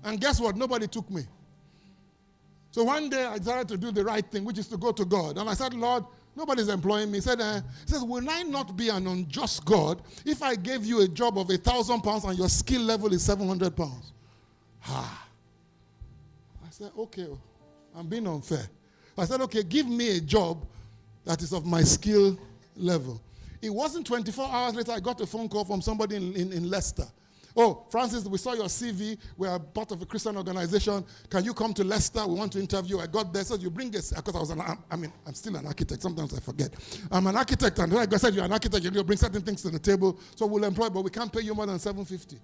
And guess what? Nobody took me. So one day I decided to do the right thing, which is to go to God. And I said, Lord, nobody's employing me. He says, will I not be an unjust God if I gave you a job of £1,000 and your skill level is £700? I said, okay, I'm being unfair. I said, okay, give me a job that is of my skill level. It wasn't 24 hours later I got a phone call from somebody in Leicester. Oh, Francis, we saw your CV. We are part of a Christian organization. Can you come to Leicester? We want to interview. I got there. So you bring this, because I'm still an architect. Sometimes I forget. I'm an architect, and like I said, you're an architect. You bring certain things to the table. So we'll employ, but we can't pay you more than $750.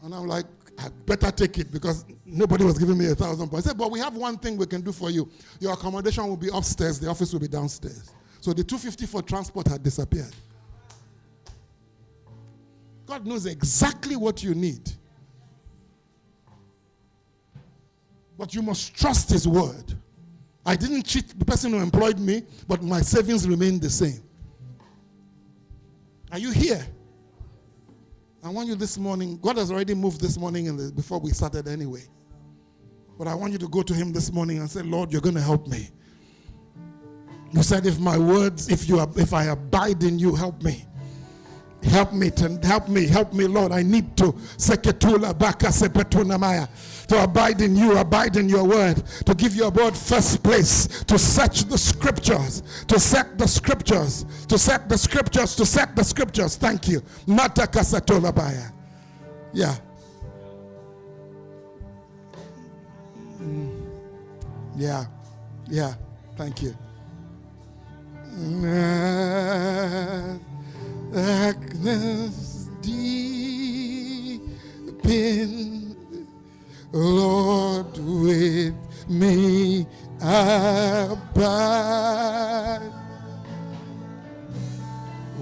And I'm like, I better take it because nobody was giving me £1,000. I said, but we have one thing we can do for you. Your accommodation will be upstairs. The office will be downstairs. So the $250 for transport had disappeared. God knows exactly what you need. But you must trust his word. I didn't cheat the person who employed me, but my savings remained the same. Are you here? I want you this morning. God has already moved this morning before we started anyway. But I want you to go to him this morning and say, Lord, you're going to help me. You said, if I abide in you, help me. Help me, Lord. I need to abide in you, abide in your word, to give your word first place, to search the scriptures, to set the scriptures, to set the scriptures, to set the scriptures. Thank you. Yeah. Yeah. Thank you. Darkness deep in, Lord, with me abide.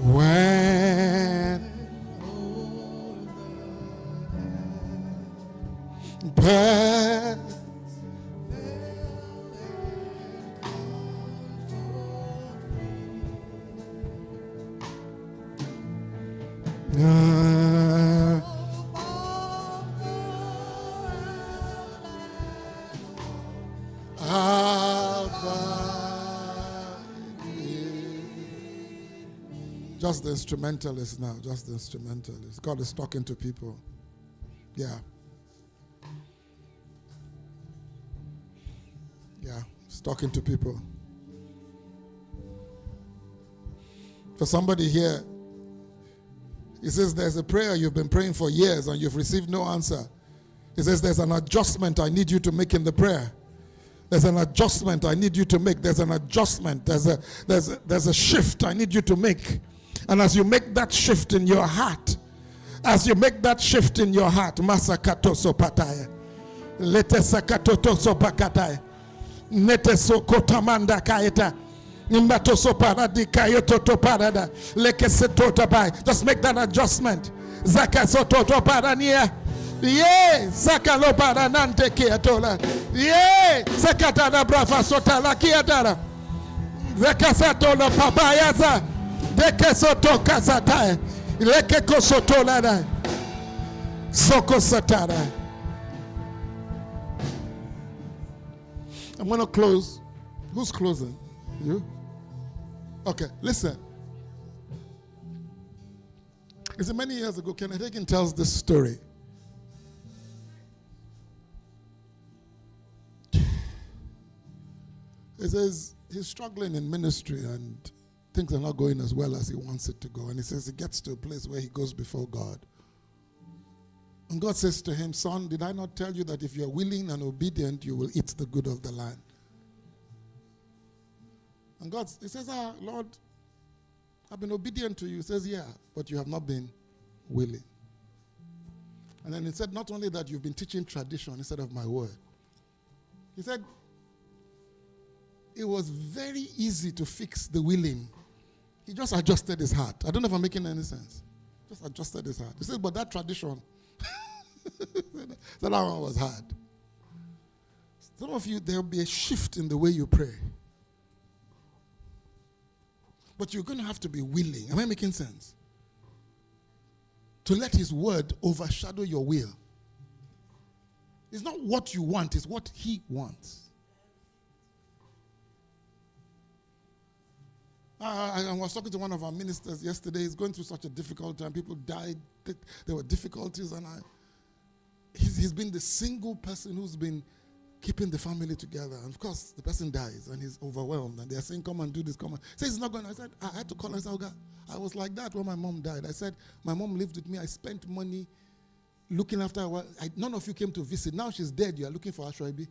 When but just the instrumentalist now, just the instrumentalist. God is talking to people. Yeah. He's talking to people. For somebody here, he says there's a prayer you've been praying for years and you've received no answer. He says there's an adjustment I need you to make in the prayer. There's an adjustment I need you to make. There's an adjustment. There's a shift I need you to make. And as you make that shift in your heart, Masakato Sopataya, Lete Sakatoto Sopakataya, Nete Sokotamanda Kaeta, Nimbatoso Paradi Kayoto Parada, Leke Setota Bai. Just make that adjustment. Zakasoto Parania. Yeah, Zakalo Paranante Kiatola. Yeah, Zakatana Brava Sotala Kiatara. Zakasatola Papayaza. Deke Soto Kasataya. Leke Kosotola. Soko Satara. I'm going to close. Who's closing? You? Okay, listen. Is it many years ago? Kenneth Hagin tells this story. He says he's struggling in ministry and things are not going as well as he wants it to go. And he says he gets to a place where he goes before God. And God says to him, son, did I not tell you that if you're willing and obedient, you will eat the good of the land? And God, he says, Lord, I've been obedient to you. He says, yeah, but you have not been willing. And then he said, not only that, you've been teaching tradition instead of my word. He said, it was very easy to fix the willing. He just adjusted his heart. I don't know if I'm making any sense. Just adjusted his heart. He said, but that tradition, that one was hard. Some of you, there will be a shift in the way you pray. But you're going to have to be willing. Am I making sense? To let his word overshadow your will. It's not what you want, it's what he wants. I was talking to one of our ministers yesterday. He's going through such a difficult time. People died. There were difficulties. And he's been the single person who's been keeping the family together. And of course, the person dies and he's overwhelmed. And they're saying, come and do this, come on. He says he's not going. I said, I had to call. I said, okay. I was like that when my mom died. I said, my mom lived with me. I spent money looking after her. None of you came to visit. Now she's dead. You are looking for Ashwabi.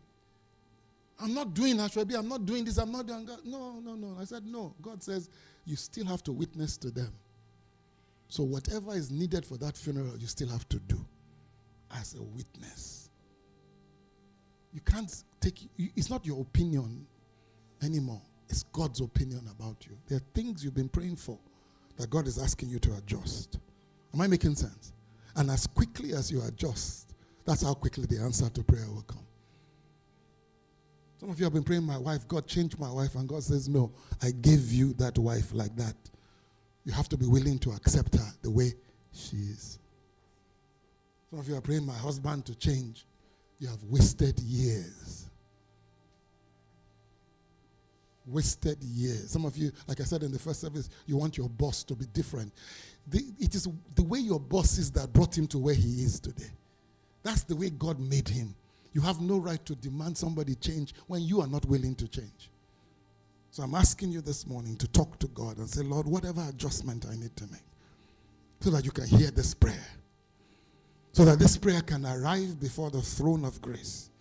I'm not doing Ashwabi. I'm not doing this. I'm not doing that. No. I said, no. God says you still have to witness to them. So whatever is needed for that funeral, you still have to do as a witness. You can't take, it's not your opinion anymore. It's God's opinion about you. There are things you've been praying for that God is asking you to adjust. Am I making sense? And as quickly as you adjust, that's how quickly the answer to prayer will come. Some of you have been praying, my wife, God change my wife, and God says, no, I gave you that wife like that. You have to be willing to accept her the way she is. Some of you are praying, my husband to change. You have wasted years. Wasted years. Some of you, like I said in the first service, you want your boss to be different. It is the way your boss is that brought him to where he is today. That's the way God made him. You have no right to demand somebody change when you are not willing to change. So I'm asking you this morning to talk to God and say, Lord, whatever adjustment I need to make, so that you can hear this prayer, so that this prayer can arrive before the throne of grace.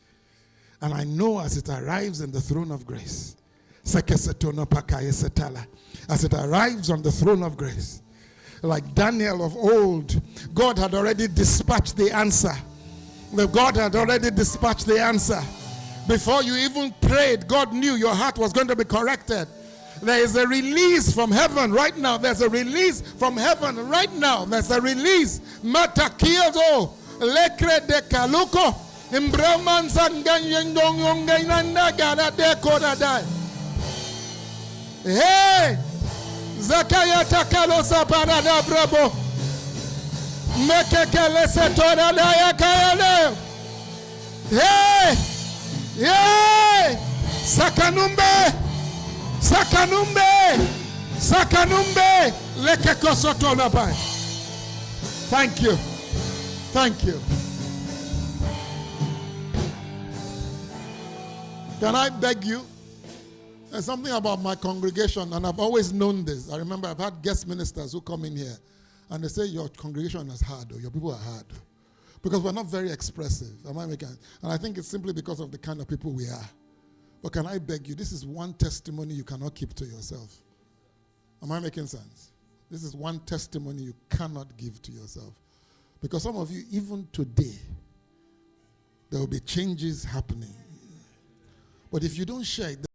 And I know as it arrives in the throne of grace, as it arrives on the throne of grace, like Daniel of old, God had already dispatched the answer. God had already dispatched the answer. Before you even prayed, God knew your heart was going to be corrected. There is a release from heaven right now. There's a release from heaven right now. There's a release. Matakiezo lekre de kaluko imbraman sanganyong yongainanda gada de kodadai. Hey, Zakaya takalo saparada brabo. Mekekele setora daya kayale. Hey, hey, sakanumbe, lekeko sotona bai. Thank you. Can I beg you? There's something about my congregation, and I've always known this. I remember I've had guest ministers who come in here, and they say, your congregation is hard, or your people are hard. Because we're not very expressive. Am I making? And I think it's simply because of the kind of people we are. But can I beg you, this is one testimony you cannot keep to yourself. Am I making sense? This is one testimony you cannot give to yourself. Because some of you, even today, there will be changes happening. But if you don't share it,